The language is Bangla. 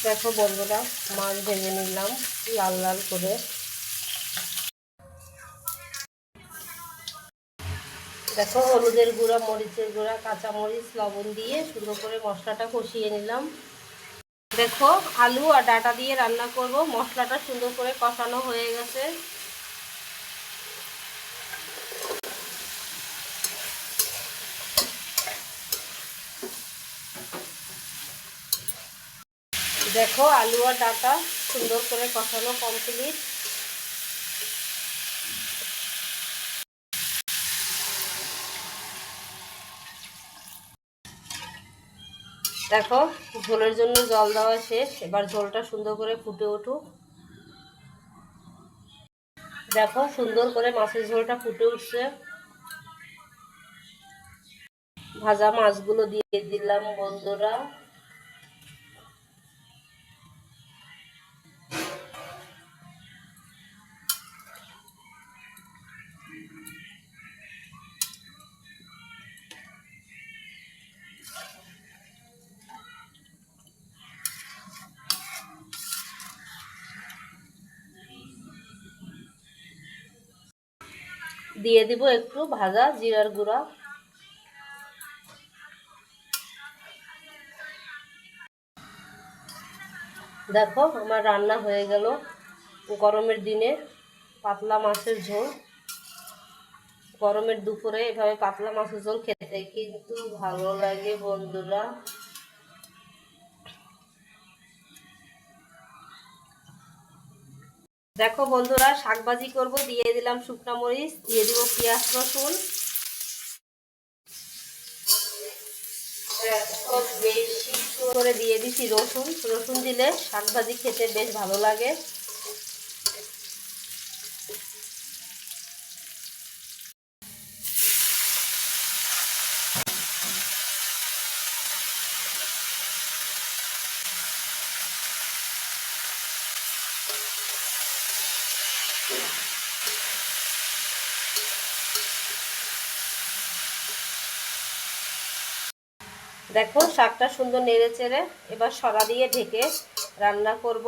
দেখো বন্ধুরা, মাছ ভেজে নিলাম লাল লাল করে। দেখো হলুদের গুঁড়া, মরিচের গুঁড়া, কাঁচামরিচ, লবণ দিয়ে সুন্দর করে মশলাটা কষিয়ে নিলাম। দেখো আলু আর ডাঁটা দিয়ে রান্না করব। মশলাটা সুন্দর করে কষানো হয়ে গেছে। দেখো আলু আর ডাঁটা সুন্দর করে কষানো কমপ্লিট। দেখো ঝোলের জন্য জল দেওয়া শেষ, এবার ঝোলটা সুন্দর করে ফুটে উঠুক। দেখো সুন্দর করে মাছের ঝোলটা ফুটে উঠছে। ভাজা মাছগুলো দিয়ে দিলাম বন্ধুরা। দিয়ে দিব একটু ভাজা জিরার গুঁড়া। দেখো আমার রান্না হয়ে গেল গরমের দিনে পাতলা মাছের ঝোল। গরমের দুপুরে এভাবে পাতলা মাছের ঝোল খেতে কিন্তু ভালো লাগে বন্ধুরা। দেখো বন্ধুরা, শাকভাজি করব। দিয়ে দিলাম শুকনো মরিচ, দিয়ে দিব পেঁয়াজ রসুন, বেশি করে দিয়ে দিছি রসুন। রসুন দিলে শাকভাজি খেতে বেশ ভালো লাগে। দেখো শাকটা সুন্দর নেড়ে চেড়ে এবার সরা দিয়ে ঢেকে রান্না করব।